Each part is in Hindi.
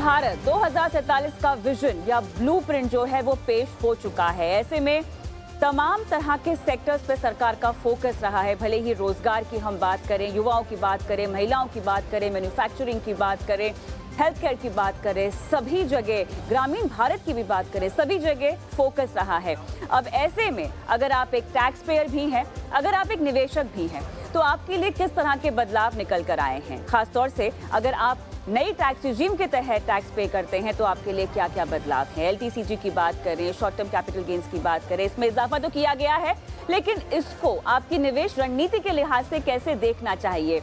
भारत 2047 का विजन या ब्लूप्रिंट जो है वो पेश हो चुका है। ऐसे में तमाम तरह के सेक्टर्स पे सरकार का फोकस रहा है। भले ही रोजगार की हम बात करें, युवाओं की बात करें, महिलाओं की बात करें, मैन्युफैक्चरिंग की बात करें, हेल्थ केयर की बात करें, सभी जगह, ग्रामीण भारत की भी बात करें, सभी जगह फोकस रहा है। अब ऐसे में अगर आप एक टैक्स पेयर भी हैं, अगर आप एक निवेशक भी हैं, तो आपके लिए किस तरह के बदलाव निकल कर आए हैं? खासतौर से अगर आप नई टैक्स रिजीम के तहत टैक्स पे करते हैं तो आपके लिए क्या क्या बदलाव हैं? एलटीसीजी की बात करें, शॉर्ट टर्म कैपिटल गेन्स की बात करें, इसमें इजाफा तो किया गया है, लेकिन इसको आपकी निवेश रणनीति के लिहाज से कैसे देखना चाहिए?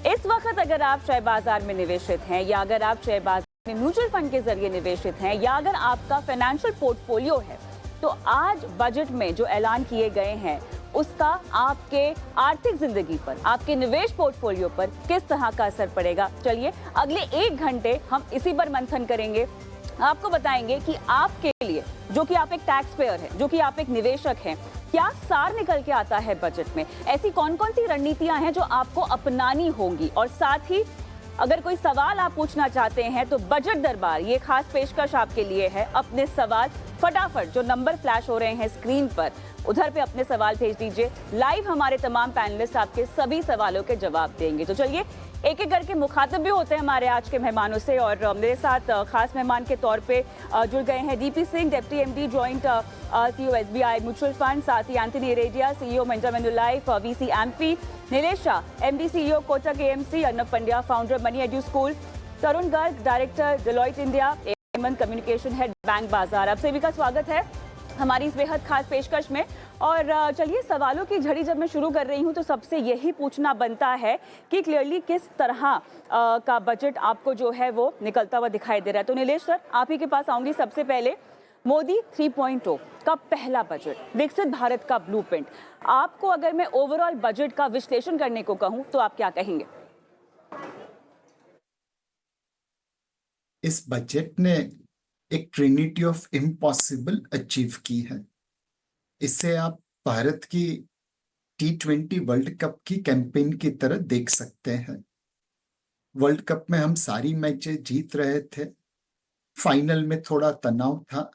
इस वक्त अगर आप शेयर बाजार में निवेशित हैं, या अगर आप शेयर बाजार में म्यूचुअल फंड के जरिए निवेशित हैं, या अगर आपका फाइनेंशियल पोर्टफोलियो है, तो आज बजट में जो ऐलान किए गए हैं उसका आपके आर्थिक जिंदगी पर, आपके निवेश पोर्टफोलियो पर किस तरह का असर पड़ेगा? चलिए अगले 1 घंटे हम इसी पर मंथन करेंगे। आपको बताएंगे कि आपके लिए, जो कि आप एक टैक्स पेयर है, जो कि आप एक निवेशक हैं, क्या सार निकल के आता है बजट में? ऐसी कौन कौन सी रणनीतियां हैं जो आपको अपनानी होंगी? और साथ ही अगर कोई सवाल आप पूछना चाहते हैं तो बजट दरबार ये खास पेशकश आपके लिए है। अपने सवाल फटाफट, जो नंबर फ्लैश हो रहे हैं स्क्रीन पर, उधर पे अपने सवाल भेज दीजिए। लाइव हमारे तमाम पैनलिस्ट आपके सभी सवालों के जवाब देंगे। तो चलिए एक एक करके मुखातिब भी होते हैं हमारे आज के मेहमानों से, और मेरे साथ खास मेहमान के तौर पे जुड़ गए हैं DP Singh, deputy MD joint CEO SBI mutual fund, साथ ही एंथनी एरेडिया, सीईओ मिंटा Manulife, VC AMFI, Nilesh Shah, MD CEO Kotak AMC, Arnav Pandya, founder money edu school, Tarun Garg, director Deloitte India, Hemant communication head BankBazaar. आप सभी का स्वागत है हमारी इस बेहद खास पेशकश में। और चलिए सवालों की झड़ी जब मैं शुरू कर रही हूं तो सबसे यही पूछना बनता है कि क्लियरली किस तरह का बजट आपको जो है वो निकलता हुआ दिखाई दे रहा है। तो नीलेश सर, आप ही के पास आऊंगी सबसे पहले। मोदी 3.0 का पहला बजट, विकसित भारत का ब्लूप्रिंट, आपको अगर मैं ओवरऑल बजट का विश्लेषण करने को कहूं तो आप क्या कहेंगे? इस बजट ने एक ट्रिनिटी ऑफ इम्पॉसिबल अचीव की है। इसे आप भारत की T20 वर्ल्ड कप की कैंपेन की तरह देख सकते हैं। वर्ल्ड कप में हम सारी मैचें जीत रहे थे, फाइनल में थोड़ा तनाव था,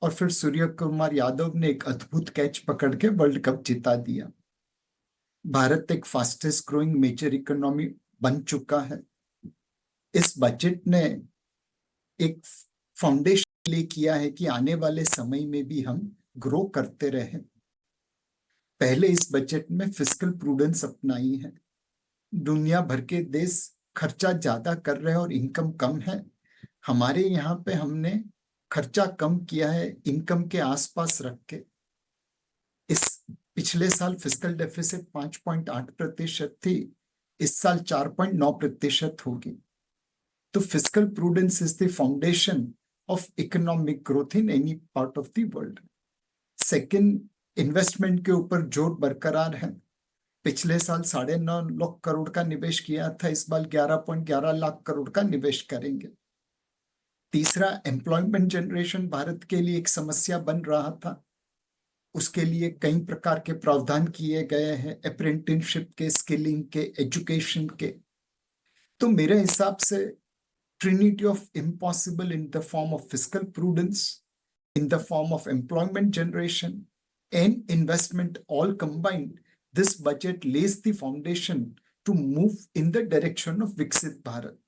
और फिर सूर्य कुमार यादव ने एक अद्भुत कैच पकड़ के वर्ल्ड कप जिता दिया। भारत एक फास्टेस्ट ग्रोइंग मेजर इकोनॉमी बन चुका है। इस बजट ने एक फाउंडेशन ले किया है कि आने वाले समय में भी हम ग्रो करते रहें। पहले इस बजट में फिस्कल प्रूडेंस अपनाई है। दुनिया भर के देश खर्चा ज्यादा कर रहे हैं और इनकम कम है। हमारे यहाँ पे हमने खर्चा कम किया है, इनकम के आसपास रख के। इस पिछले साल फिस्कल डेफिसिट 5.8% थी, इस साल 4.9% होगी। तो fiscal prudence is the foundation of economic growth in any part of the world. Second, investment के ऊपर जोर बरकरार है। पिछले साल 9.5 लाख करोड़ का निवेश किया था, इस बार 11.11 लाख करोड़ का निवेश करेंगे। तीसरा, एम्प्लॉयमेंट जनरेशन भारत के लिए एक समस्या बन रहा था, उसके लिए कई प्रकार के प्रावधान किए गए हैं, अप्रेंटिसशिप के, स्किलिंग के, एजुकेशन के। तो मेरे हिसाब से trinity of impossible in the form of fiscal prudence, in the form of employment generation and investment all combined, this budget lays the foundation to move in the direction of Viksit Bharat.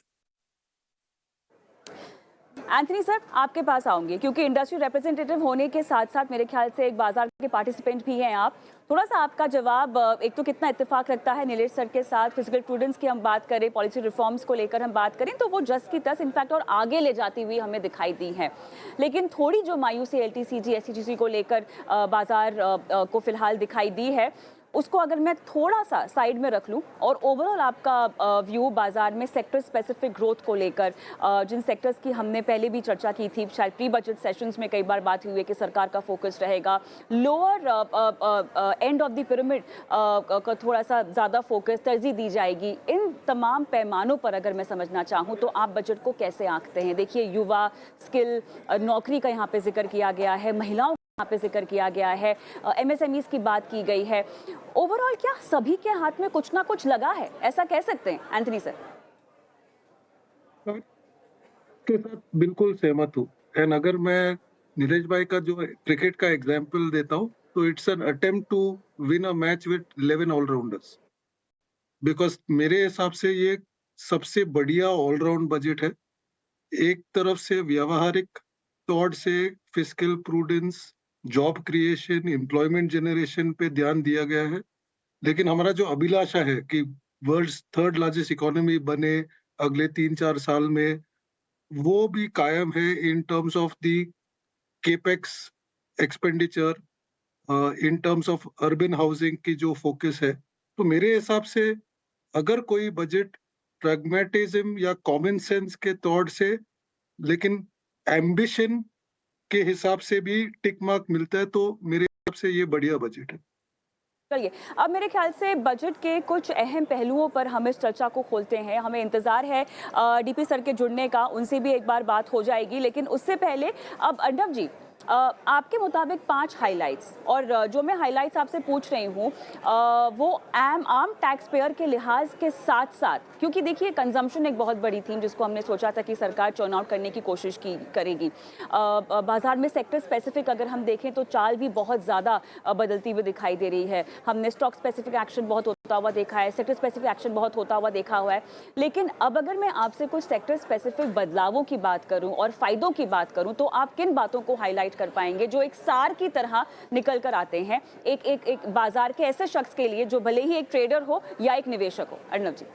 Anthony sir, आपके पास आऊंगी क्योंकि इंडस्ट्री रिप्रेजेंटेटिव होने के साथ साथ मेरे ख्याल से एक बाजार के पार्टिसिपेंट भी हैं आप। थोड़ा सा आपका जवाब, एक तो कितना इत्तेफाक रखता है नीलेश सर के साथ, फिजिकल प्रूडेंस की हम बात करें, पॉलिसी रिफॉर्म्स को लेकर हम बात करें तो वो जस की तस इनफैक्ट और आगे ले जाती हुई हमें दिखाई दी है। लेकिन थोड़ी जो मायूसी एलटीसीजी एसईजीसी को लेकर बाजार को फिलहाल दिखाई दी है, उसको अगर मैं थोड़ा सा साइड में रख लूं और ओवरऑल आपका व्यू बाजार में सेक्टर स्पेसिफिक ग्रोथ को लेकर, जिन सेक्टर्स की हमने पहले भी चर्चा की थी, शायद प्री बजट सेशंस में कई बार बात हुई है कि सरकार का फोकस रहेगा lower end of the pyramid का थोड़ा सा ज़्यादा फोकस तरजीह दी जाएगी। इन तमाम पैमानों पर अगर मैं समझना चाहूँ तो आप बजट को कैसे आंकते हैं? देखिए, युवा, स्किल, नौकरी का यहाँ पे जिक्र किया गया है, महिलाओं यहाँ पे जिक्र किया गया है, एमएसएमईज की बात की गई है। ओवरऑल क्या सभी के हाथ में कुछ ना कुछ लगा है, ऐसा कह सकते हैं एंथनी सर? के साथ बिल्कुल सहमत हूँ। एंड अगर मैं नीरज भाई का जो क्रिकेट का एग्जांपल देता हूँ, तो it's an attempt to win a match with 11 allrounders. Because मेरे हिसाब से ये सबसे बढ़िया ऑलराउंड बजट है। एक तरफ से व्यावहारिक तौर से fiscal prudence, job creation, employment generation पे ध्यान दिया गया है। लेकिन हमारा जो अभिलाषा है कि वर्ल्ड्स थर्ड लार्जेस्ट इकोनॉमी बने अगले 3-4 साल में, वो भी कायम है in terms of the capex expenditure, in terms of urban housing की जो फोकस है। तो मेरे हिसाब से अगर कोई बजट प्रैग्मेटिज्म या कॉमन सेंस के तौर से, लेकिन एम्बिशन के हिसाब से भी टिक मार्क मिलता है, तो मेरे हिसाब से ये बढ़िया बजट है। चलिए, अब मेरे ख्याल से बजट के कुछ अहम पहलुओं पर हम इस चर्चा को खोलते हैं। हमें इंतजार है डीपी सर के जुड़ने का, उनसे भी एक बार बात हो जाएगी। लेकिन उससे पहले अब अर्णव जी, आपके मुताबिक 5 हाइलाइट्स, और जो मैं हाइलाइट्स आपसे पूछ रही हूँ वो आम टैक्स पेयर के लिहाज के साथ साथ, क्योंकि देखिए कंजम्पशन एक बहुत बड़ी थीम जिसको हमने सोचा था कि सरकार चर्न आउट करने की कोशिश करेगी। बाजार में सेक्टर स्पेसिफिक अगर हम देखें तो चाल भी बहुत ज़्यादा बदलती हुई दिखाई दे रही है। हमने स्टॉक स्पेसिफिक एक्शन बहुत होता हुआ देखा है, सेक्टर स्पेसिफिक एक्शन बहुत होता हुआ देखा हुआ है। लेकिन अब अगर मैं आपसे कुछ सेक्टर स्पेसिफिक बदलावों की बात करूं और फायदों की बात करूं, तो आप किन बातों को हाईलाइट कर पाएंगे जो एक सार की तरह निकल कर आते हैं एक बाजार के ऐसे शख्स के लिए जो भले ही एक ट्रेडर हो या एक निवेशक हो? अर्णव जी।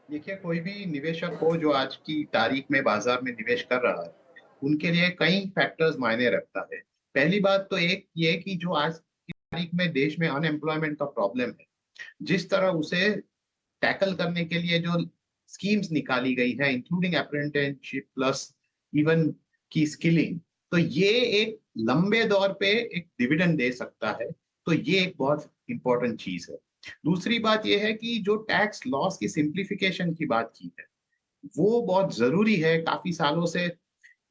देखिए, कोई भी निवेशक हो जो आज की तारीख में बाजार में निवेश कर रहा है, उनके लिए कई फैक्टर्स मायने रखता है। पहली बात तो एक ये कि जो आज की तारीख में देश में अनएम्प्लॉयमेंट का प्रॉब्लम है, जिस तरह उसे टैकल करने के लिए जो स्कीम्स निकाली गई है, इंक्लूडिंग अप्रेंटिसशिप प्लस इवन की स्किलिंग, तो ये एक लंबे दौर पे एक डिविडेंड दे सकता है। तो ये एक बहुत इंपॉर्टेंट चीज है। दूसरी बात यह है कि जो टैक्स लॉस की सिंप्लीफिकेशन की बात की है, वो बहुत जरूरी है। काफी सालों से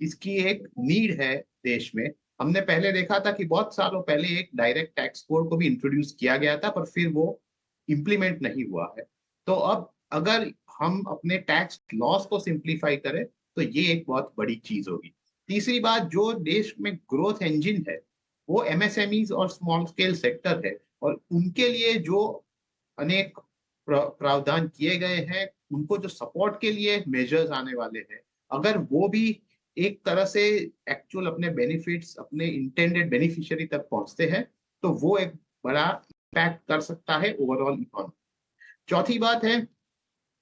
इसकी एक नीड है देश में। हमने पहले देखा था कि बहुत सालों पहले एक डायरेक्ट टैक्स कोड को भी इंट्रोड्यूस किया गया था, पर फिर वो इम्प्लीमेंट नहीं हुआ है। तो अब अगर हम अपने टैक्स लॉस को सिंप्लीफाई करें तो ये एक बहुत बड़ी चीज होगी। तीसरी बात, जो देश में ग्रोथ इंजन है वो एमएसएमईज और स्मॉल स्केल सेक्टर है, और उनके लिए जो अनेक प्रावधान किए गए हैं, उनको जो सपोर्ट के लिए मेजर्स आने वाले हैं, अगर वो भी एक तरह से एक्चुअल अपने बेनिफिट्स अपने इंटेंडेड बेनिफिशियरी तक पहुंचते हैं, तो वो एक बड़ा इम्पैक्ट कर सकता है ओवरऑल इकोनॉमी। चौथी बात है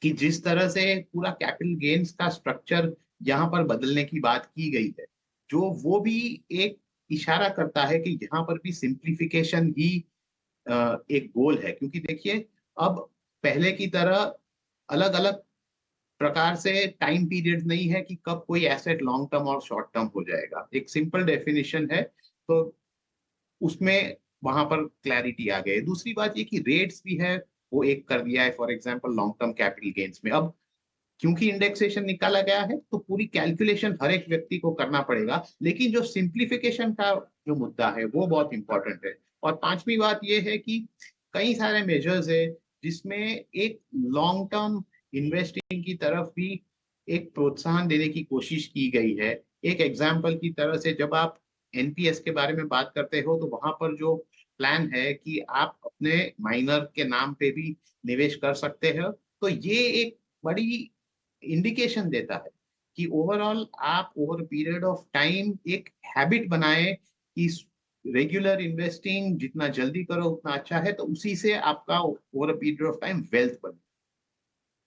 कि जिस तरह से पूरा कैपिटल गेन्स का स्ट्रक्चर यहाँ पर बदलने की बात की गई है, जो वो भी एक इशारा करता है कि यहाँ पर भी सिंप्लीफिकेशन ही एक गोल है। क्योंकि देखिए, अब पहले की तरह अलग अलग प्रकार से टाइम पीरियड नहीं है कि कब कोई एसेट लॉन्ग टर्म और शॉर्ट टर्म हो जाएगा। एक सिंपल डेफिनेशन है, तो उसमें वहां पर क्लैरिटी आ गई। दूसरी बात ये कि रेट्स भी है वो एक कर दिया है, for example long term capital gains में। अब क्योंकि इंडेक्सेशन निकाला गया है, तो पूरी कैलकुलेशन हर एक व्यक्ति को करना पड़ेगा, लेकिन जो सिंप्लीफिकेशन का जो मुद्दा है वो बहुत इंपॉर्टेंट है। और पांचवी बात ये है कि कई सारे मेजर्स है जिसमें एक लॉन्ग टर्म इन्वेस्टिंग की तरफ भी एक प्रोत्साहन देने की कोशिश की गई है। एक एग्जाम्पल की तरह से जब आप एनपीएस के बारे में बात करते हो, तो वहां पर जो प्लान है कि आप अपने माइनर के नाम पे भी निवेश कर सकते हो, तो ये एक बड़ी इंडिकेशन देता है कि ओवरऑल आप ओवर पीरियड ऑफ टाइम एक हैबिट बनाए कि रेगुलर इन्वेस्टिंग जितना जल्दी करो उतना अच्छा है, तो उसी से आपका over period of time wealth बने।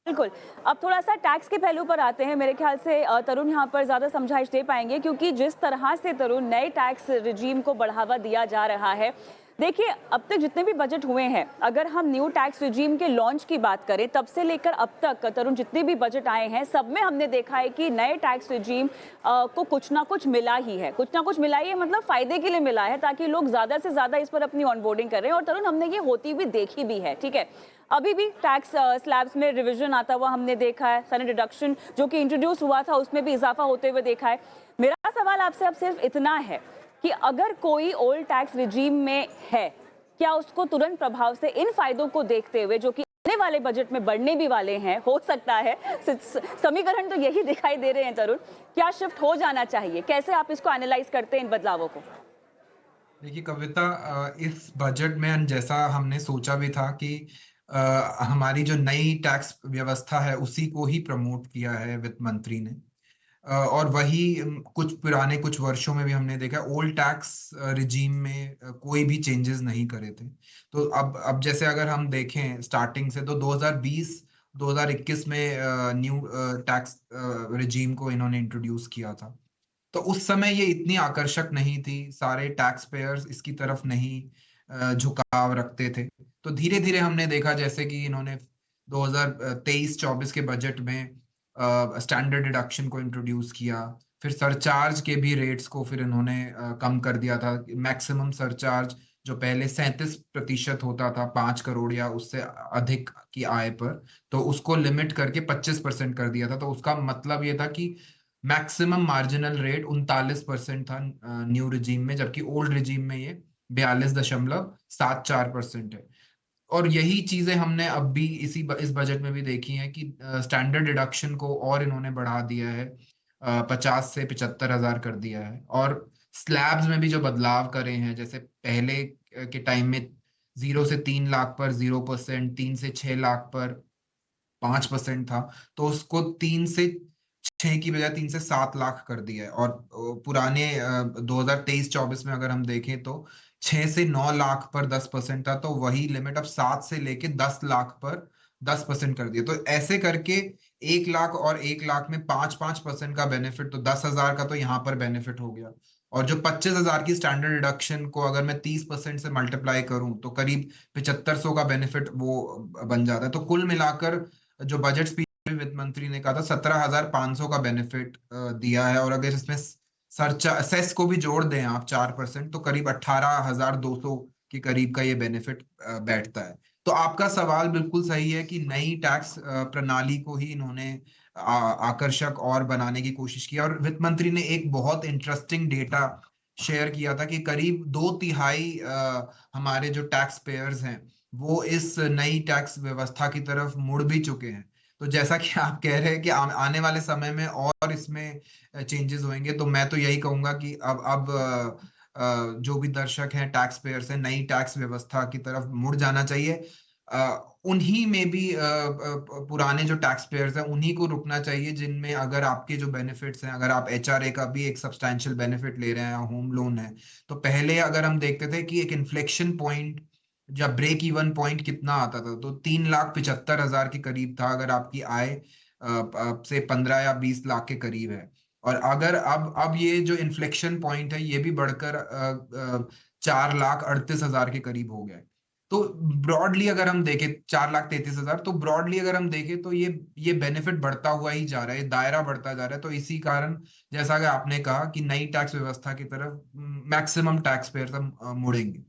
बिल्कुल। अब थोड़ा सा टैक्स के पहलू पर आते हैं। मेरे ख्याल से तरुण यहाँ पर ज़्यादा समझाइश दे पाएंगे, क्योंकि जिस तरह से तरुण नए टैक्स रिजीम को बढ़ावा दिया जा रहा है, देखिए अब तक जितने भी बजट हुए हैं, अगर हम न्यू टैक्स रिजीम के लॉन्च की बात करें तब से लेकर अब तक तरुण जितने भी बजट आए हैं, सब में हमने देखा है कि नए टैक्स रिजीम को कुछ ना कुछ मिला ही है। कुछ ना कुछ मिला ही है, मतलब फायदे के लिए मिला है, ताकि लोग ज़्यादा से ज़्यादा इस पर अपनी ऑनबोर्डिंग करें। और तरुण, हमने ये होती हुई देखी भी है, ठीक है। अभी भी टैक्स स्लैब्स में रिवीजन आता हुआ हमने देखा है। सैलरी डिडक्शन जो कि इंट्रोड्यूस हुआ था, उसमें भी इजाफा होते हुए देखा है। मेरा सवाल आपसे अब सिर्फ इतना है कि अगर कोई ओल्ड टैक्स रिजीम में है, क्या उसको तुरंत प्रभाव से इन फायदों को देखते हुए, जो कि आने वाले बजट में बढ़ने भी वाले हैं, हो सकता है। समीकरण तो यही दिखाई दे रहे हैं तरुण। क्या शिफ्ट हो जाना चाहिए, कैसे आप इसको एनालाइज करते हैं इन बदलावों को? देखिए कविता, इस बजट में जैसा हमने सोचा भी था कि हमारी जो नई टैक्स व्यवस्था है उसी को ही प्रमोट किया है वित्त मंत्री ने। और वही कुछ वर्षों में भी हमने देखा ओल्ड टैक्स रिजीम में कोई भी चेंजेस नहीं करे थे। तो अब जैसे अगर हम देखें स्टार्टिंग से, तो 2020-2021 में न्यू टैक्स रिजीम को इन्होंने इंट्रोड्यूस किया था। तो उस समय ये इतनी आकर्षक नहीं थी, सारे टैक्स पेयर्स इसकी तरफ नहीं झुकाव रखते थे। तो धीरे धीरे हमने देखा जैसे कि इन्होंने 2023-24 के बजट में स्टैंडर्ड डिडक्शन को इंट्रोड्यूस किया, फिर सरचार्ज के भी रेट्स को फिर इन्होंने कम कर दिया था। मैक्सिमम सरचार्ज जो पहले 37% होता था 5 करोड़ या उससे अधिक की आय पर, तो उसको लिमिट करके 25% कर दिया था। तो उसका मतलब ये था कि मैक्सिमम मार्जिनल रेट 39% था न्यू रिजीम में, जबकि ओल्ड रिजीम में ये 42.74% है। और यही चीजें हमने अब भी इस बजट में भी देखी हैं कि स्टैंडर्ड डिडक्शन को और इन्होंने बढ़ा दिया है, 50 से 75,000 कर दिया है। और स्लैब्स में भी जो बदलाव करे हैं, जैसे पहले के टाइम में 0 से 3 लाख पर 0%, 3 से 6 लाख पर 5% था, तो उसको 3 से 6 की बजाय 3 से 7 लाख कर दिया है। और पुराने 2023-24 में अगर हम देखें तो 6 से 9 लाख पर 10% था, तो वही लिमिट अब 7 से लेके 10 लाख पर 10% कर दिया। तो ऐसे करके 1 लाख और 1 लाख में 5% का बेनिफिट, तो 10,000 का तो यहाँ पर बेनिफिट हो गया। और जो 25,000 की स्टैंडर्ड डिडक्शन को अगर मैं 30% से मल्टीप्लाई करूं तो करीब 7500 का बेनिफिट वो बन जाता है। तो कुल मिलाकर जो बजट स्पीच में वित्त मंत्री ने कहा था 17,500 का बेनिफिट दिया है। और अगर इसमें सेस को भी जोड़ दें आप 4%, तो करीब 18,200 के करीब का ये बेनिफिट बैठता है। तो आपका सवाल बिल्कुल सही है कि नई टैक्स प्रणाली को ही इन्होंने आकर्षक और बनाने की कोशिश की। और वित्त मंत्री ने एक बहुत इंटरेस्टिंग डेटा शेयर किया था कि करीब 2/3 हमारे जो टैक्स पेयर्स हैं वो इस नई टैक्स व्यवस्था की तरफ मुड़ भी चुके हैं। तो जैसा कि आप कह रहे हैं कि आने वाले समय में और इसमें चेंजेस होंगे, तो मैं तो यही कहूंगा कि अब जो भी दर्शक हैं, टैक्स पेयर्स हैं, नई टैक्स व्यवस्था की तरफ मुड़ जाना चाहिए। उन्हीं में भी पुराने जो टैक्स पेयर्स हैं उन्हीं को रुकना चाहिए, जिनमें अगर आपके जो बेनिफिट्स हैं, अगर आप HRA का भी एक सब्सटैंशियल बेनिफिट ले रहे हैं, होम लोन है, तो पहले अगर हम देखते थे कि एक इन्फ्लेक्शन पॉइंट या ब्रेक इवन पॉइंट कितना आता था, तो 3,75,000 के करीब था अगर आपकी आय से 15 या 20 लाख के करीब है। और अगर अब ये जो इन्फ्लेक्शन पॉइंट है ये भी बढ़कर 4,38,000 के करीब हो गया है। तो ब्रॉडली अगर हम देखें 4,33,000, तो ब्रॉडली अगर हम देखें तो ये बेनिफिट बढ़ता हुआ ही जा रहा है, दायरा बढ़ता जा रहा है। तो इसी कारण जैसा कि आपने कहा कि नई टैक्स व्यवस्था की तरफ मैक्सिमम टैक्स पेयर हम मुड़ेंगे।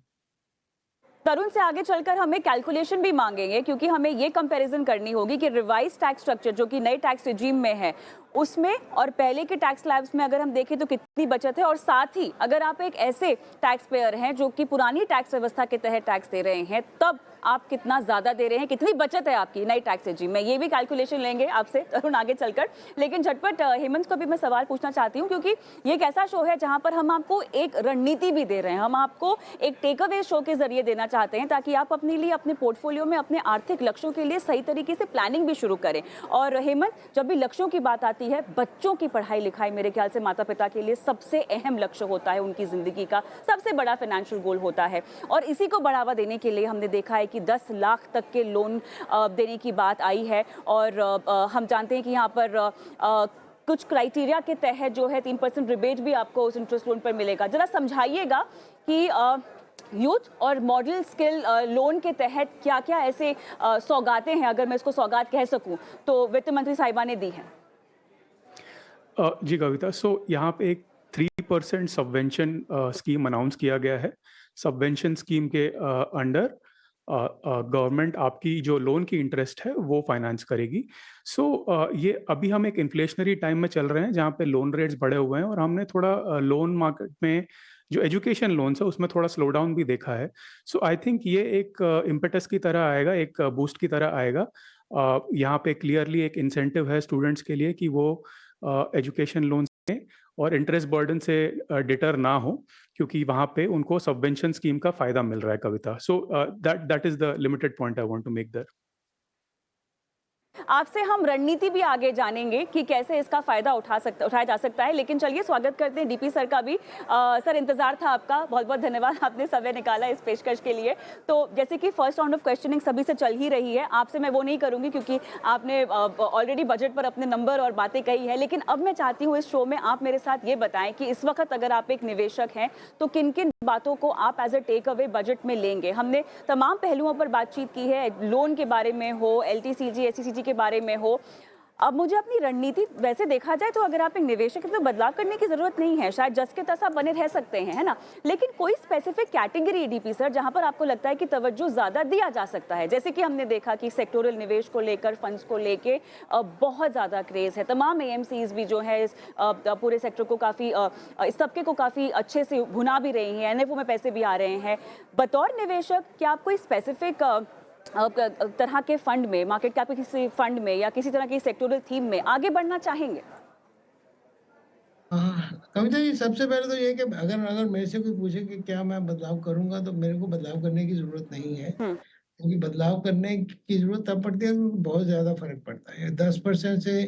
तरुण से आगे चलकर हमें कैलकुलेशन भी मांगेंगे, क्योंकि हमें ये कंपैरिजन करनी होगी कि रिवाइज टैक्स स्ट्रक्चर जो कि नए टैक्स रिजीम में है उसमें और पहले के टैक्स स्लैब्स में अगर हम देखें तो कितनी बचत है। और साथ ही अगर आप एक ऐसे टैक्स पेयर हैं जो कि पुरानी टैक्स व्यवस्था के तहत टैक्स दे रहे हैं, तब आप कितना ज्यादा दे रहे हैं, कितनी बचत है आपकी नई टैक्स रिजीम में, ये भी कैलकुलेशन लेंगे आपसे तरुण आगे चलकर। लेकिन झटपट हेमंत को भी मैं सवाल पूछना चाहती हूँ, क्योंकि ये एक ऐसा शो है जहां पर हम आपको एक रणनीति भी दे रहे हैं, हम आपको एक टेक अवे शो के जरिए देना चाहते हैं ताकि आप अपने लिए, अपने पोर्टफोलियो में अपने आर्थिक लक्ष्यों के लिए सही तरीके से प्लानिंग भी शुरू करें। और हेमंत, जब भी लक्ष्यों की बात आती है, बच्चों की पढ़ाई लिखाई मेरे ख्याल से माता पिता के लिए सबसे अहम लक्ष्य होता है, उनकी जिंदगी का सबसे बड़ा फाइनेंशियल गोल होता है। और इसी को बढ़ावा देने के लिए हमने देखा है कि 10 लाख तक के लोन देने की बात आई है। और हम जानते हैं कि यहाँ पर कुछ क्राइटेरिया के तहत जो है 3% रिबेट भी आपको उस इंटरेस्ट लोन पर मिलेगा। जरा समझाइएगा कि यूथ और मॉडल स्किल लोन के तहत क्या क्या ऐसे सौगातें हैं, अगर मैं इसको सौगात कह सकूं, तो वित्त मंत्री साहिबा ने दी हैं। जी कविता, सो यहाँ पे एक 3% सबवेंशन स्कीम अनाउंस किया गया है। सबवेंशन स्कीम के अंडर गवर्नमेंट आपकी जो लोन की इंटरेस्ट है वो फाइनेंस करेगी। सो ये अभी हम एक इन्फ्लेशनरी टाइम में चल रहे हैं जहाँ पे लोन रेट्स बढ़े हुए हैं और हमने थोड़ा लोन मार्केट में जो एजुकेशन लोन्स है उसमें थोड़ा स्लो डाउन भी देखा है। सो आई थिंक ये एक इम्पेटस की तरह आएगा, एक बूस्ट की तरह आएगा। यहाँ पे क्लियरली एक इंसेंटिव है स्टूडेंट्स के लिए कि वो एजुकेशन लोन लें और इंटरेस्ट बर्डन से डिटर ना हो, क्योंकि वहाँ पे उनको सबवेंशन स्कीम का फायदा मिल रहा है Kavita. So that is the limited point I want to make there. आपसे हम रणनीति भी आगे जानेंगे कि कैसे इसका फायदा उठाया जा सकता है, लेकिन चलिए स्वागत करते हैं डीपी सर का भी। सर, इंतजार था आपका, बहुत बहुत धन्यवाद, आपने समय निकाला इस पेशकश के लिए। तो जैसे कि फर्स्ट राउंड ऑफ क्वेश्चनिंग सभी से चल ही रही है, आपसे मैं वो नहीं करूंगी क्योंकि आपने ऑलरेडी बजट पर अपने नंबर और बातें कही है, लेकिन अब मैं चाहती हूँ इस शो में आप मेरे साथ ये बताएं कि इस वक्त अगर आप एक निवेशक हैं तो किन किन बातों को आप as a takeaway budget में लेंगे। हमने तमाम पहलुओं पर बातचीत की है, लोन के बारे में हो, एलटीसीजी एससीसीजी के बारे में हो। अब मुझे अपनी रणनीति, वैसे देखा जाए तो अगर आप एक निवेशक हैं तो बदलाव करने की जरूरत नहीं है, शायद जस के तस आप बने रह सकते हैं, है ना। लेकिन कोई स्पेसिफिक कैटेगरी डीपी सर जहां पर आपको लगता है कि तवज्जो ज्यादा दिया जा सकता है, जैसे कि हमने देखा कि सेक्टोरल निवेश को लेकर, फंड्स को लेके बहुत ज्यादा क्रेज है, तमाम एएमसीज भी जो है पूरे सेक्टर को काफी, इस तबके को काफी अच्छे से भुना भी रही हैं, एनएफओ में पैसे भी आ रहे हैं। बतौर निवेशक क्या आप कोई स्पेसिफिक तरह के फंड में, मार्केट कैप के किसी फंड में या किसी तरह की सेक्टोरल थीम में आगे बढ़ना चाहेंगे? कविता जी, सबसे पहले तो ये कि अगर मेरे से कोई पूछे कि क्या मैं बदलाव करूंगा, तो मेरे को बदलाव करने की जरूरत नहीं है, क्योंकि बदलाव करने की जरूरत तब पड़ती है क्योंकि बहुत ज्यादा फर्क पड़ता है। 10% से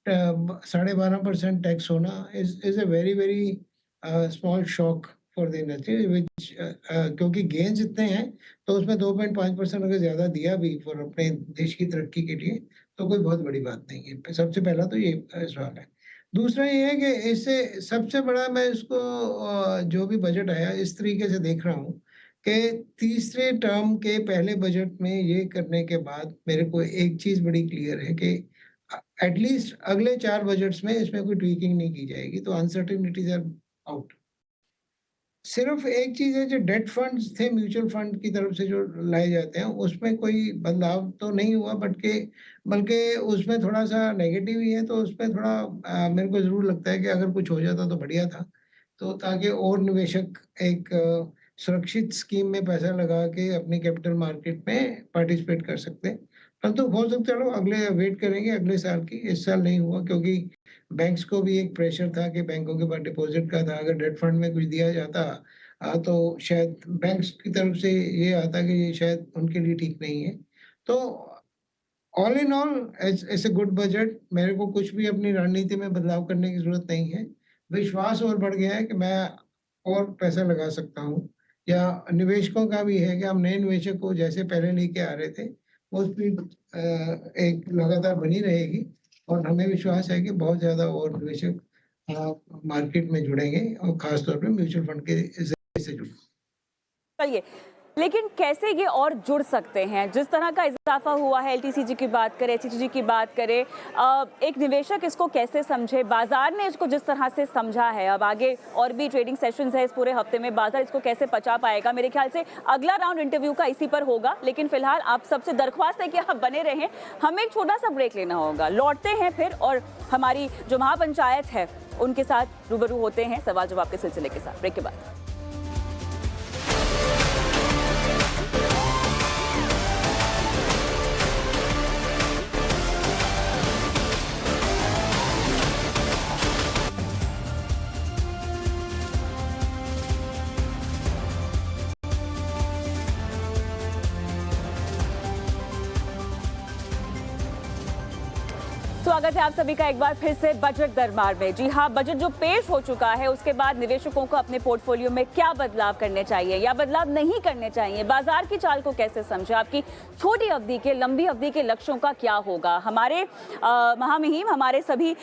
12.5% टैक्स होना is a very very small shock for the industry, which क्योंकि गेन्स इतने हैं तो उसमें 2.5% अगर ज्यादा दिया भी फॉर अपने देश की तरक्की के लिए तो कोई बहुत बड़ी बात नहीं है। सबसे पहला तो ये सवाल है। दूसरा ये है कि इससे सबसे बड़ा, मैं इसको जो भी बजट आया इस तरीके से देख रहा हूँ कि तीसरे टर्म के पहले बजट में ये करने के बाद मेरे को एक चीज बड़ी क्लियर है कि एटलीस्ट अगले 4 बजट्स में इसमें कोई ट्वीकिंग नहीं की जाएगी, तो अनसर्टेनिटीज आर आउट। सिर्फ एक चीज है, जो डेट फंड्स थे म्यूचुअल फंड की तरफ से जो लाए जाते हैं उसमें कोई बदलाव तो नहीं हुआ, बल्कि उसमें थोड़ा सा नेगेटिव ही है। तो उसमें थोड़ा मेरे को जरूर लगता है कि अगर कुछ हो जाता तो बढ़िया था, तो ताकि और निवेशक एक सुरक्षित स्कीम में पैसा लगा के अपनी कैपिटल मार्केट में पार्टिसिपेट कर सकते हैं। परंतु हो सकता है अगले वेट करेंगे अगले साल की, इस साल नहीं हुआ क्योंकि बैंक्स को भी एक प्रेशर था कि बैंकों के पास डिपॉजिट का था, अगर डेट फंड में कुछ दिया जाता तो शायद बैंक्स की तरफ से ये आता कि ये शायद उनके लिए ठीक नहीं है। तो all in all it's a good budget. मेरे को कुछ भी अपनी रणनीति में बदलाव करने की जरूरत नहीं है। विश्वास और बढ़ गया है कि मैं और पैसा लगा सकता हूँ, या निवेशकों का भी है कि हम नए निवेशक को जैसे पहले लेके आ रहे थे वो स्पीड एक लगातार बनी रहेगी, और हमें विश्वास है कि बहुत ज्यादा और निवेशक मार्केट में जुड़ेंगे और खासतौर पे म्यूचुअल फंड के जरिए से जुड़ेंगे। चलिए, लेकिन कैसे ये और जुड़ सकते हैं? जिस तरह का इजाफा हुआ है, एलटीसीजी की बात करें, एससीसीजी की बात करें, एक निवेशक इसको कैसे समझे? बाजार ने इसको जिस तरह से समझा है, अब आगे और भी ट्रेडिंग सेशंस है इस पूरे हफ्ते में, बाजार इसको कैसे पचा पाएगा? मेरे ख्याल से अगला राउंड इंटरव्यू का इसी पर होगा, लेकिन फिलहाल आप सबसे दरख्वास्त है कि आप बने रहें। हमें एक छोटा सा ब्रेक लेना होगा, लौटते हैं फिर और हमारी जो महापंचायत है उनके साथ रूबरू होते हैं सवाल जवाब के सिलसिले के साथ, ब्रेक के बाद। स्वागत है आप सभी का एक बार फिर से बजट दरबार में। जी हाँ, बजट जो पेश हो चुका है उसके बाद निवेशकों को अपने पोर्टफोलियो में क्या बदलाव करने चाहिए या बदलाव नहीं करने चाहिए, बाजार की चाल को कैसे समझे, आपकी छोटी अवधि के लंबी अवधि के लक्ष्यों का क्या होगा। हमारे महामहिम, हमारे सभी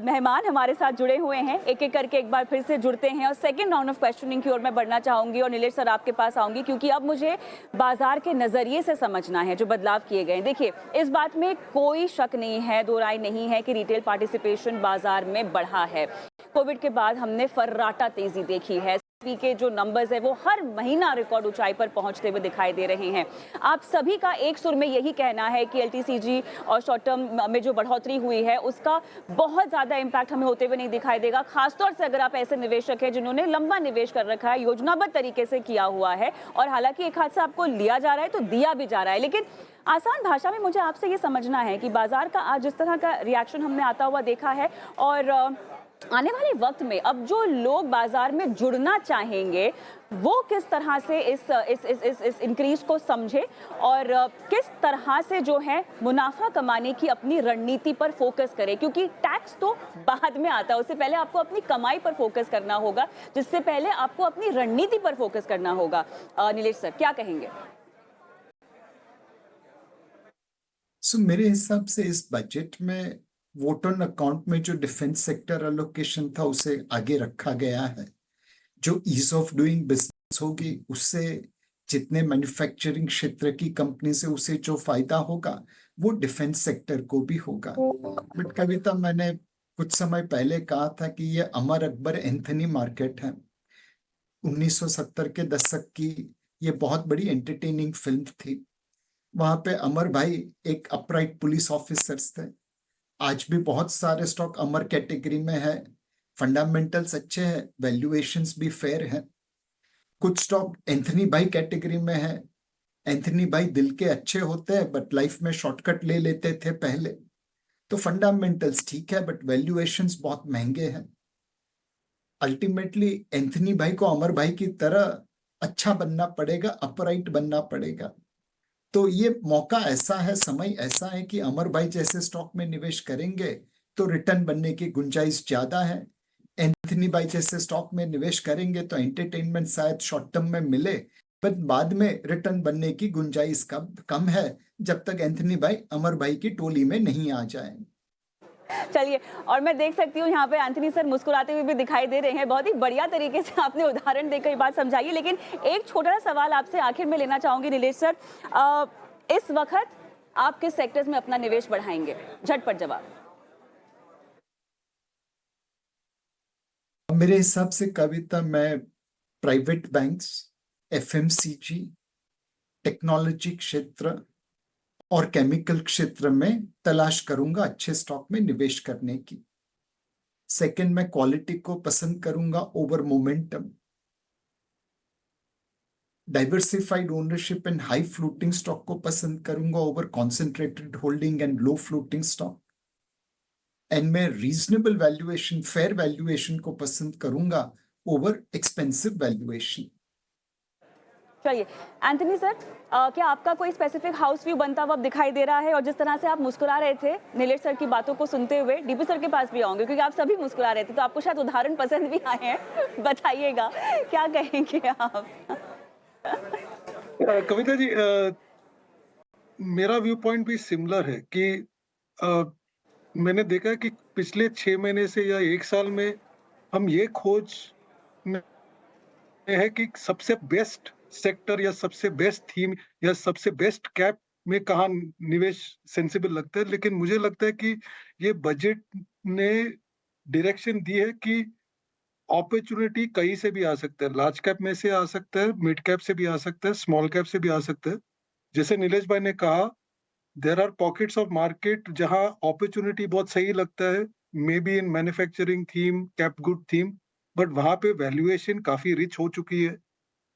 मेहमान हमारे साथ जुड़े हुए हैं, एक एक करके एक बार फिर से जुड़ते हैं और सेकेंड राउंड ऑफ क्वेश्चनिंग की ओर मैं बढ़ना चाहूंगी और नीलेश सर आपके पास आऊंगी, क्योंकि अब मुझे बाजार के नजरिए से समझना है जो बदलाव किए गए। देखिए, इस बात में कोई शक नहीं है, दो राय नहीं है कि रिटेल पार्टिसिपेशन बाजार में बढ़ा है। कोविड के बाद हमने फर्राटा तेजी देखी है। के जो नंबर्स है वो हर महीना रिकॉर्ड ऊंचाई पर पहुंचते हुए दिखाई दे रहे हैं। आप सभी का एक सुर में यही कहना है कि एलटीसीजी और शॉर्ट टर्म में जो बढ़ोतरी हुई है उसका बहुत ज्यादा इम्पैक्ट हमें होते हुए नहीं दिखाई देगा, खासतौर से अगर आप ऐसे निवेशक हैं जिन्होंने लंबा निवेश कर रखा है, योजनाबद्ध तरीके से किया हुआ है, और हालांकि एक हाथ से आपको लिया जा रहा है तो दिया भी जा रहा है। लेकिन आसान भाषा में मुझे आपसे ये समझना है कि बाजार का आज जिस तरह का रिएक्शन हमने आता हुआ देखा है, और आने वाले वक्त में अब जो लोग बाजार में जुड़ना चाहेंगे वो किस तरह से इस इंक्रीज को समझे और किस तरह से जो है मुनाफा कमाने की अपनी रणनीति पर फोकस करें, क्योंकि टैक्स तो बाद में आता है, उससे पहले आपको अपनी कमाई पर फोकस करना होगा, जिससे पहले आपको अपनी रणनीति पर फोकस करना होगा। नीलेश सर क्या कहेंगे? मेरे हिसाब से इस बजट में वोट ऑन अकाउंट में जो डिफेंस सेक्टर एलोकेशन था उसे आगे रखा गया है। जो ईज ऑफ डूइंग बिजनेस होगी उससे जितने मैन्युफैक्चरिंग क्षेत्र की कंपनी से उसे जो फायदा होगा वो डिफेंस सेक्टर को भी होगा। बट कविता, मैंने कुछ समय पहले कहा था कि ये अमर अकबर एंथनी मार्केट है। 1970 के दशक की ये बहुत बड़ी एंटरटेनिंग फिल्म थी। वहां पे अमर भाई एक अपराइट पुलिस ऑफिसर्स थे। आज भी बहुत सारे स्टॉक अमर कैटेगरी में है, फंडामेंटल्स अच्छे हैं, वैल्यूएशंस भी फेयर हैं। कुछ स्टॉक एंथनी भाई कैटेगरी में है। एंथनी भाई दिल के अच्छे होते हैं बट लाइफ में शॉर्टकट ले लेते थे पहले, तो फंडामेंटल्स ठीक है बट वैल्यूएशंस बहुत महंगे हैं। अल्टीमेटली एंथनी भाई को अमर भाई की तरह अच्छा बनना पड़ेगा, अपराइट बनना पड़ेगा। तो ये मौका ऐसा है, समय ऐसा है कि अमर भाई जैसे स्टॉक में निवेश करेंगे तो रिटर्न बनने की गुंजाइश ज्यादा है। एंथनी भाई जैसे स्टॉक में निवेश करेंगे तो एंटरटेनमेंट शायद शॉर्ट टर्म में मिले, पर बाद में रिटर्न बनने की गुंजाइश कम है, जब तक एंथनी भाई अमर भाई की टोली में नहीं आ जाए। चलिए, और मैं देख सकती हूँ यहाँ पे एंथनी सर मुस्कुराते हुए भी दिखाई दे रहे हैं। बहुत ही बढ़िया तरीके से आपने उदाहरण देकर ये बात समझाई। लेकिन एक छोटा सा सवाल आपसे आखिर में लेना चाहूंगी नीलेश सर, इस वक्त आप किस सेक्टर्स में अपना निवेश बढ़ाएंगे? झटपट जवाब। मेरे हिसाब से कविता, मैं प्राइवेट बैंक्स, एफएमसीजी, टेक्नोलॉजी क्षेत्र और केमिकल क्षेत्र में तलाश करूंगा अच्छे स्टॉक में निवेश करने की। सेकंड, मैं क्वालिटी को पसंद करूंगा over momentum. Diversified ownership and high floating stock को पसंद करूंगा over concentrated holding and low floating stock. And मैं रीजनेबल वैल्यूएशन, फेयर वैल्यूएशन को पसंद करूंगा ओवर एक्सपेंसिव वैल्यूएशन। चलिए एंथनी सर, क्या आपका कोई स्पेसिफिक हाउस व्यू बनता हुआ दिखाई दे रहा है? और जिस तरह से आप मुस्कुरा रहे थे नीलेश सर की बातों को सुनते हुए, डीपी सर के पास भी आऊंगे क्योंकि आप सभी मुस्कुरा रहे थे, तो आपको शायद उदाहरण पसंद भी आए हैं। बताइएगा क्या कहेंगे आप? कविता जी, मेरा व्यू पॉइंट भी सिमिलर है कि मैंने देखा कि पिछले 6 महीने से या 1 साल में हम ये खोज में है कि सबसे बेस्ट सेक्टर या सबसे बेस्ट थीम या सबसे बेस्ट कैप में कहाँ निवेश सेंसिबल लगता है। लेकिन मुझे लगता है कि ये बजट ने डायरेक्शन दी है कि अपॉर्चुनिटी कहीं से भी आ सकता है, लार्ज कैप में से आ सकता है, मिड कैप से भी आ सकता है, स्मॉल कैप से भी आ सकता है। जैसे नीलेश भाई ने कहा, there are pockets of market जहां अपॉर्चुनिटी बहुत सही लगता है, maybe in manufacturing theme, cap good theme, but वहां पे वैल्यूएशन काफी रिच हो चुकी है।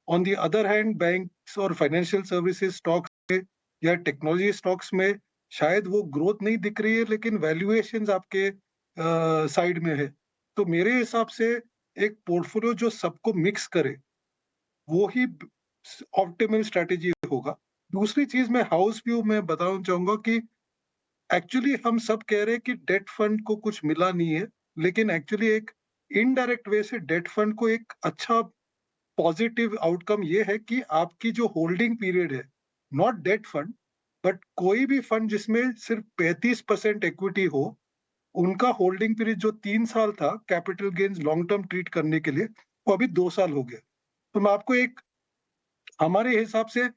On the other hand, banks और फाइनेंशियल सर्विसेज स्टॉक्स में या टेक्नोलॉजी स्टॉक्स में शायद वो ग्रोथ नहीं दिख रही है, लेकिन वैल्यूएशंस आपके साइड में है। तो मेरे हिसाब से एक पोर्टफोलियो जो सबको मिक्स करे वो ही ऑप्टिमल स्ट्रेटेजी होगा। दूसरी चीज मैं हाउस व्यू में बताना चाहूंगा कि एक्चुअली हम सब कह रहे हैं कि डेट फंड को कुछ मिला नहीं है, लेकिन एक्चुअली एक इनडायरेक्ट वे से डेट फंड को एक अच्छा पॉजिटिव आउटकम ये है कि आपकी जो होल्डिंग पीरियड है, नॉट डेट फंड बट कोई भी फंड जिसमें सिर्फ 35% इक्विटी हो, उनका होल्डिंग पीरियड जो 3 साल था capital gains long term treat करने के लिए, वो अभी 2 साल हो गया। तो मैं आपको एक, हमारे हिसाब से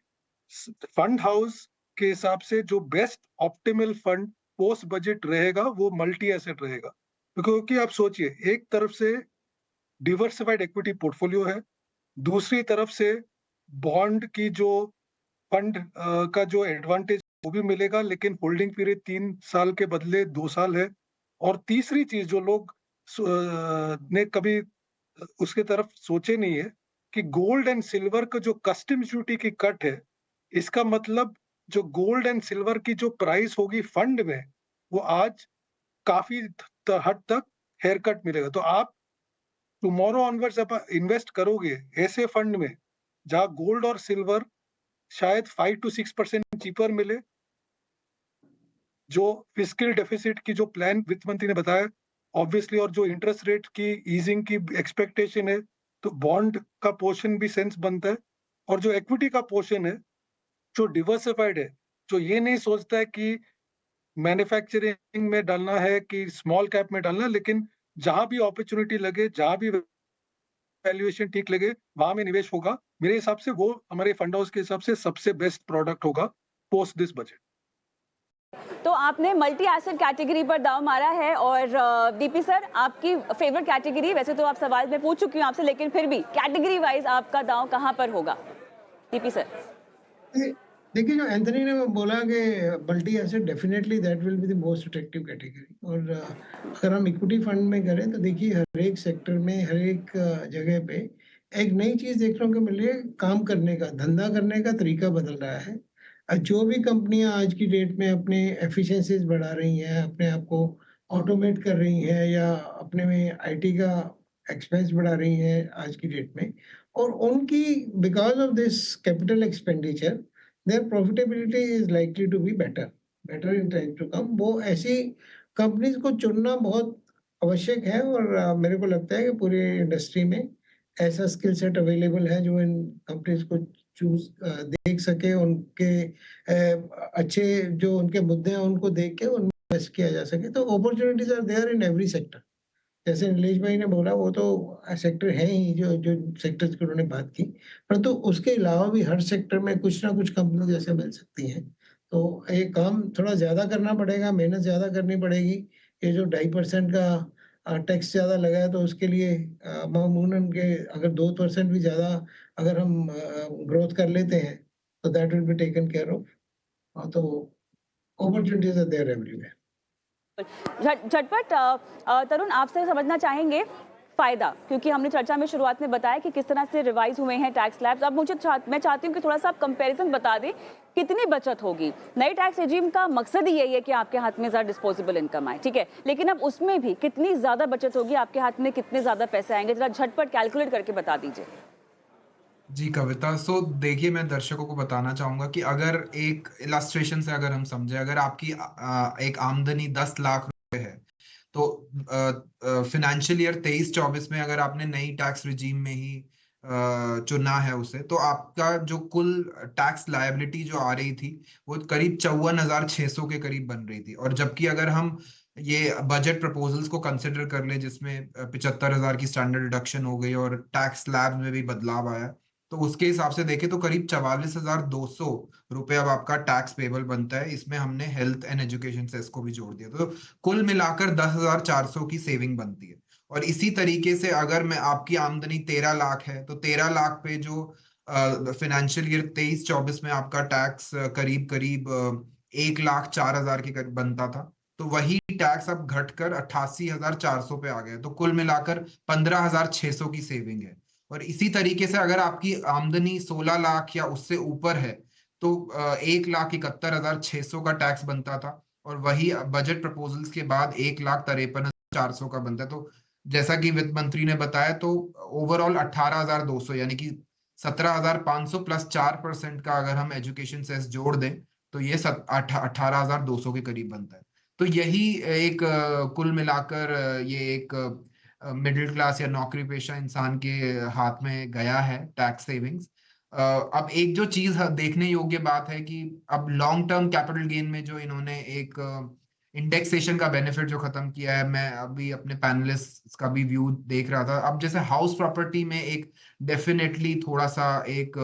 फंड हाउस के हिसाब से जो best optimal fund post budget रहेगा वो मल्टी एसेट रहेगा। क्योंकि आप सोचिए, एक तरफ से डिवर्सिफाइड इक्विटी पोर्टफोलियो है, दूसरी तरफ से बॉन्ड की जो फंड का जो एडवांटेज वो भी मिलेगा, लेकिन होल्डिंग पीरियड 3 साल के बदले 2 साल है। और तीसरी चीज जो लोग ने कभी उसके तरफ सोचे नहीं है कि गोल्ड एंड सिल्वर का जो कस्टम्स ड्यूटी की कट है, इसका मतलब जो गोल्ड एंड सिल्वर की जो प्राइस होगी फंड में, वो आज काफी हद तक हेयर कट मिलेगा। तो आप टुमारो ऑनवर्ड्स आप इन्वेस्ट करोगे ऐसे फंड में जहां गोल्ड और सिल्वर शायद 5 to 6% चीपर मिले, जो फिस्कल डेफिसिट की जो प्लान वित्त मंत्री ने बताया ऑब्वियसली, और जो इंटरेस्ट रेट की ईजिंग की एक्सपेक्टेशन है, तो बॉन्ड का पोर्शन भी सेंस बनता है। और जो इक्विटी का पोर्शन है, जो डिवर्सिफाइड है, जो ये नहीं सोचता है कि मैन्युफैक्चरिंग में डालना है कि स्मॉल कैप में डालना है, लेकिन जहां भी अपॉर्चुनिटी लगे, जहां भी वैल्यूएशन ठीक लगे, वहां में निवेश होगा। मेरे हिसाब से वो हमारे फंड हाउस के हिसाब से सबसे बेस्ट प्रोडक्ट होगा पोस्ट दिस बजट। तो आपने मल्टी एसेट कैटेगरी पर दाव मारा है। और डीपी सर, आपकी फेवरेट कैटेगरी, वैसे तो आप सवाल में पूछ चुकी हूँ आपसे, लेकिन फिर भी कैटेगरी वाइज आपका दाव कहाँ पर होगा डीपी सर? देखिए, जो एंथनी ने बोला कि multi asset definitely that will be the most attractive category. और अगर हम इक्विटी फंड में करें तो देखिए, हर एक सेक्टर में, हर एक जगह पे एक नई चीज देखने को मिल रही है। काम करने का, धंधा करने का तरीका बदल रहा है। जो भी कंपनियां आज की डेट में अपने एफिशिएंसीज बढ़ा रही हैं, अपने आप को ऑटोमेट कर रही हैं, या अपने में आईटी का एक्सपेंस बढ़ा रही हैं आज की डेट में, और उनकी because of this capital expenditure their profitability is likely to be better in time to come। वो ऐसी कंपनीज को चुनना बहुत आवश्यक है। और मेरे को लगता है कि पूरी इंडस्ट्री में ऐसा स्किल सेट अवेलेबल है जो इन कंपनीज को चूज देख सके, उनके अच्छे जो उनके मुद्दे हैं उनको देख के उनमें इन्वेस्ट किया जा सके। तो opportunities are there in every sector. जैसे नीलेश भाई ने बोला, वो तो सेक्टर है ही, जो जो सेक्टर्स की उन्होंने बात की, परंतु उसके अलावा भी हर सेक्टर में कुछ ना कुछ कंपनी जैसे मिल सकती हैं। तो ये काम थोड़ा ज्यादा करना पड़ेगा, मेहनत ज्यादा करनी पड़ेगी। ये जो 2.5% का टैक्स ज्यादा लगा है, तो उसके लिए मामूनन के अगर 2% भी ज्यादा अगर हम ग्रोथ कर लेते हैं, तो that will be taken care of. तो अपॉर्चुनिटीज आर देयर एवरीवेयर। झटपट तरुण, आपसे समझना चाहेंगे फायदा, क्योंकि हमने चर्चा में शुरुआत में बताया कि किस तरह से रिवाइज हुए हैं टैक्स स्लैब्स। अब मैं चाहती हूँ कि थोड़ा सा आप कंपैरिजन बता दें, कितनी बचत होगी। नए टैक्स रेजिम का मकसद ही यही है कि आपके हाथ में ज्यादा डिस्पोजेबल इनकम आए, ठीक है, लेकिन अब उसमें भी कितनी ज्यादा बचत होगी, आपके हाथ में कितने ज्यादा पैसे आएंगे, जरा झटपट कैलकुलेट करके बता दीजिए। जी कविता, सो देखिए, मैं दर्शकों को बताना चाहूंगा कि अगर एक इलस्ट्रेशन से अगर हम समझे, अगर आपकी एक आमदनी 10 लाख रुपए है, तो फिनेंशियल ईयर 23-24 में अगर आपने नई टैक्स रिजीम में ही चुना है उसे, तो आपका जो कुल टैक्स लायबिलिटी जो आ रही थी वो करीब 54,600 के करीब बन रही थी। और जबकि अगर हम ये बजट प्रपोजल्स को कंसिडर कर ले, जिसमें 75,000 की स्टैंडर्ड डिडक्शन हो गई और टैक्स स्लैब में भी बदलाव आया, तो उसके हिसाब से देखें तो करीब 44,200 रुपए अब आपका टैक्स पेबल बनता है। इसमें हमने हेल्थ एंड एजुकेशन सेस को भी जोड़ दिया, तो कुल मिलाकर 10,400 की सेविंग बनती है। और इसी तरीके से अगर मैं आपकी आमदनी 13 लाख है, तो 13 लाख पे जो फाइनेंशियल ईयर 23-24 में आपका टैक्स करीब करीब 1,04,000 के करीब बनता था, तो वही टैक्स अब घटकर 88,400 पे आ गया, तो कुल मिलाकर 15,600 की सेविंग है। और इसी तरीके से अगर आपकी आमदनी 16 लाख या उससे ऊपर है, तो 1,71,600 का टैक्स बनता था, और वही बजट प्रपोजल्स के बाद 1,53,400 का बनता है। तो जैसा कि वित्त मंत्री ने बताया, तो ओवरऑल 18,200, यानी कि 17,500 प्लस 4% का अगर हम एजुकेशन सेस जोड़ दें, तो ये 18,200 के करीब बनता है। तो यही एक कुल मिलाकर ये एक मिडिल क्लास या नौकरी पेशा इंसान के हाथ में गया है टैक्स सेविंग्स। अब एक जो चीज देखने योग्य बात है कि अब लॉन्ग टर्म कैपिटल गेन में जो इन्होंने एक इंडेक्सेशन का बेनिफिट जो खत्म किया है, मैं अभी अपने पैनलिस्ट का भी व्यू देख रहा था। अब जैसे हाउस प्रॉपर्टी में एक डेफिनेटली थोड़ा सा एक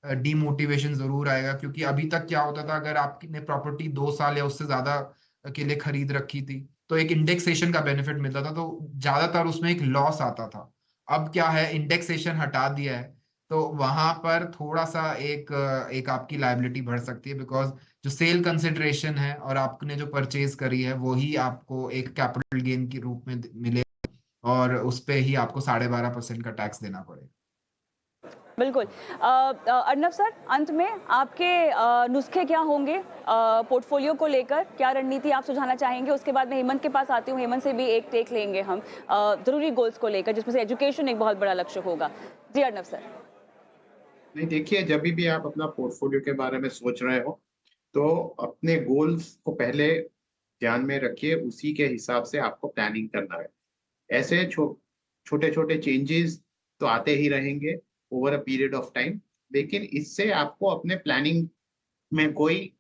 डीमोटिवेशन जरूर आएगा, क्योंकि अभी तक क्या होता था, अगर आपने प्रॉपर्टी 2 साल या उससे ज्यादा के लिए खरीद रखी थी, तो एक इंडेक्सेशन का बेनिफिट मिलता था, तो ज्यादातर उसमें एक लॉस आता था। अब क्या है, इंडेक्सेशन हटा दिया है, तो वहां पर थोड़ा सा एक आपकी लायबिलिटी बढ़ सकती है, बिकॉज जो सेल कंसिडरेशन है और आपने जो परचेज करी है वही आपको एक कैपिटल गेन के रूप में मिले, और उस पे ही आपको 12.5% का टैक्स देना पड़ेगा। बिल्कुल। अर्नब सर, अंत में आपके नुस्खे क्या होंगे पोर्टफोलियो को लेकर, क्या रणनीति आप सुझाना चाहेंगे? उसके बाद मैं हेमंत के पास आती हूँ, हेमंत से भी एक टेक लेंगे हम जरूरी गोल्स को लेकर, जिसमें से एजुकेशन एक बहुत बड़ा लक्ष्य होगा। जी अर्नब सर। नहीं, देखिए, जब भी आप अपना पोर्टफोलियो के बारे में सोच रहे हो तो अपने गोल्स को पहले ध्यान में रखिए, उसी के हिसाब से आपको प्लानिंग करना है। ऐसे छोटे छोटे चेंजेस तो आते ही रहेंगे over a period of time, लेकिन इससे आपको अपने प्लानिंग में कोई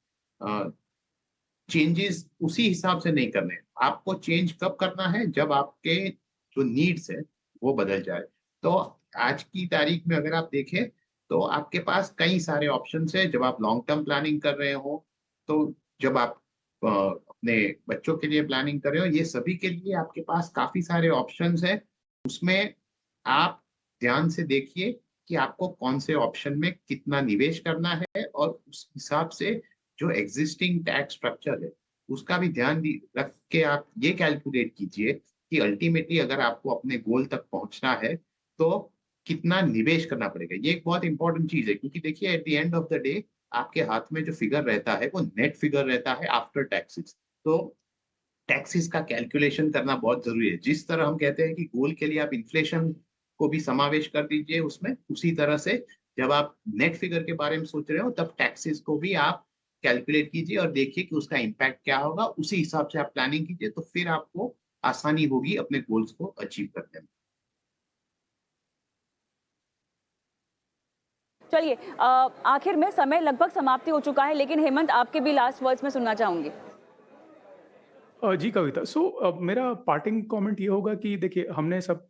चेंजेस उसी हिसाब से नहीं करने हैं। आपको चेंज कब करना है, जब आपके जो नीड्स है वो बदल जाए। तो आज की तारीख में अगर आप देखें तो आपके पास कई सारे ऑप्शंस है। जब आप लॉन्ग टर्म प्लानिंग कर रहे हो, तो जब आप अपने बच्चों के लिए प्लानिंग कर रहे हो, ये सभी के लिए आपके पास काफी सारे ऑप्शंस है। उसमें आप ध्यान से देखिए कि आपको कौन से ऑप्शन में कितना निवेश करना है, और उस हिसाब से जो एग्जिस्टिंग टैक्स स्ट्रक्चर है उसका भी ध्यान रख के आप ये कैलकुलेट कीजिए कि अल्टीमेटली अगर आपको अपने गोल तक पहुंचना है तो कितना निवेश करना पड़ेगा। ये एक बहुत इंपॉर्टेंट चीज है, क्योंकि देखिए at the end of the day आपके हाथ में जो फिगर रहता है वो नेट फिगर रहता है आफ्टर टैक्सेस। तो टैक्सेस का कैलकुलेशन करना बहुत जरूरी है। जिस तरह हम कहते हैं कि गोल के लिए आप इन्फ्लेशन को भी समावेश कर दीजिए उसमें, उसी तरह से जब आप नेट फिगर के बारे में सोच रहे हो तब टैक्सेस को भी आप कैलकुलेट कीजिए और देखिए कि उसका इम्पैक्ट क्या होगा। उसी हिसाब से आप प्लानिंग कीजिए, तो फिर आपको आसानी होगी अपने गोल्स को अचीव करने में। चलिए, आखिर में समय लगभग समाप्ति हो चुका है, लेकिन हेमंत आपके भी लास्ट वर्ड्स में सुनना चाहूंगी। जी कविता, मेरा पार्टिंग कमेंट ये होगा कि देखिए, हमने सब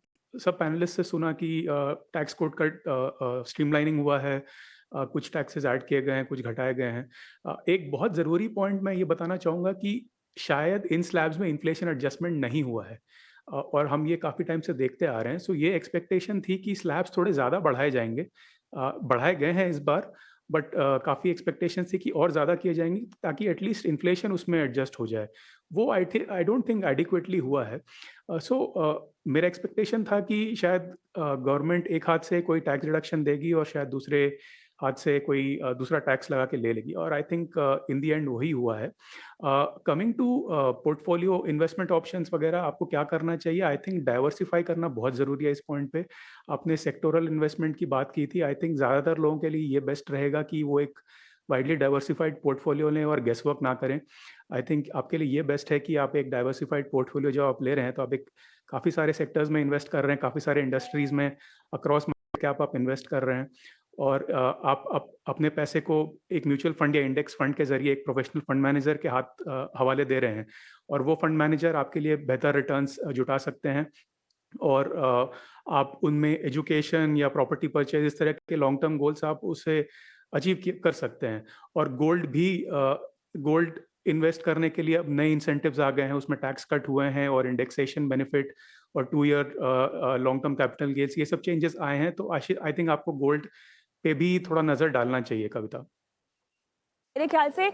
पैनलिस्ट से सुना कि टैक्स कोड का स्ट्रीमलाइनिंग हुआ है, कुछ टैक्सेस ऐड किए गए हैं, कुछ घटाए गए हैं। एक बहुत ज़रूरी पॉइंट मैं ये बताना चाहूँगा कि शायद इन स्लैब्स में इन्फ्लेशन एडजस्टमेंट नहीं हुआ है, और हम ये काफ़ी टाइम से देखते आ रहे हैं। सो ये एक्सपेक्टेशन थी कि स्लैब्स थोड़े ज़्यादा बढ़ाए जाएंगे, बढ़ाए गए हैं इस बार, बट काफ़ी एक्सपेक्टेशन थी कि और ज़्यादा किए जाएंगे ताकि एटलीस्ट इन्फ्लेशन उसमें एडजस्ट हो जाए। वो आई डोंट थिंक एडिक्वेटली हुआ है। मेरा एक्सपेक्टेशन था कि शायद गवर्नमेंट एक हाथ से कोई टैक्स रिडक्शन देगी और शायद दूसरे हाथ से कोई दूसरा टैक्स लगा के ले लेगी, और I think in the and वही हुआ है। Coming to portfolio investment options वगैरह, आपको क्या करना चाहिए? आई थिंक डाइवर्सिफाई करना बहुत ज़रूरी है इस पॉइंट पे। आपने सेक्टोरल इन्वेस्टमेंट की बात की थी, आई थिंक ज़्यादातर लोगों के लिए ये बेस्ट रहेगा कि वो एक वाइडली डाइवर्सिफाइड पोर्टफोलियो लें और गेस वर्क ना करें। आई थिंक आपके लिए ये बेस्ट है कि आप एक डाइवर्सिफाइड पोर्टफोलियो जब आप ले रहे हैं तो आप एक काफ़ी सारे सेक्टर्स में इन्वेस्ट कर रहे हैं, काफ़ी सारे इंडस्ट्रीज़ में अक्रॉस मार्केट कैप आप इन्वेस्ट कर रहे हैं, और आप अपने पैसे को एक म्यूचुअल फंड या इंडेक्स फंड के जरिए एक प्रोफेशनल फंड मैनेजर के हवाले दे रहे हैं, और वो फंड मैनेजर आपके लिए बेहतर रिटर्न्स जुटा सकते हैं, और आप उनमें एजुकेशन या प्रॉपर्टी परचेज, इस तरह के लॉन्ग टर्म गोल्स आप उसे अचीव कर सकते हैं। और गोल्ड इन्वेस्ट करने के लिए अब नए इंसेंटिव्स आ गए हैं, उसमें टैक्स कट हुए हैं और इंडेक्सेशन बेनिफिट और 2 year long term capital gains, ये सब चेंजेस आए हैं। तो आई थिंक आपको गोल्ड पे भी थोड़ा नजर डालना चाहिए कविता। मेरे ख्याल से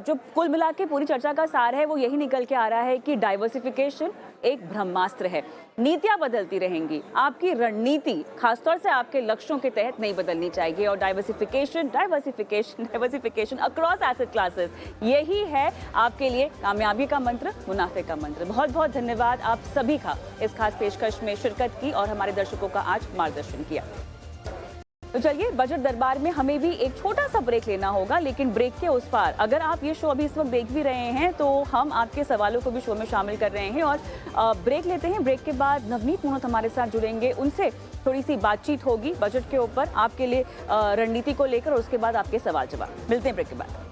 जो कुल मिला के पूरी चर्चा का सार है वो यही निकल के आ रहा है कि डाइवर्सिफिकेशन एक ब्रह्मास्त्र है। नीतियां बदलती रहेंगी, आपकी रणनीति खासतौर से आपके लक्ष्यों के तहत नहीं बदलनी चाहिए, और डाइवर्सिफिकेशन अक्रॉस एसेट क्लासेस, यही है आपके लिए कामयाबी का मंत्र, मुनाफे का मंत्र। बहुत बहुत धन्यवाद आप सभी का इस खास पेशकश में शिरकत की और हमारे दर्शकों का आज मार्गदर्शन किया। तो चलिए, बजट दरबार में हमें भी एक छोटा सा ब्रेक लेना होगा, लेकिन ब्रेक के उस पार अगर आप ये शो अभी इस वक्त देख भी रहे हैं तो हम आपके सवालों को भी शो में शामिल कर रहे हैं, और ब्रेक लेते हैं। ब्रेक के बाद नवनीत पूनत हमारे साथ जुड़ेंगे, उनसे थोड़ी सी बातचीत होगी बजट के ऊपर आपके लिए रणनीति को लेकर, और उसके बाद आपके सवाल जवाब। मिलते हैं ब्रेक के बाद।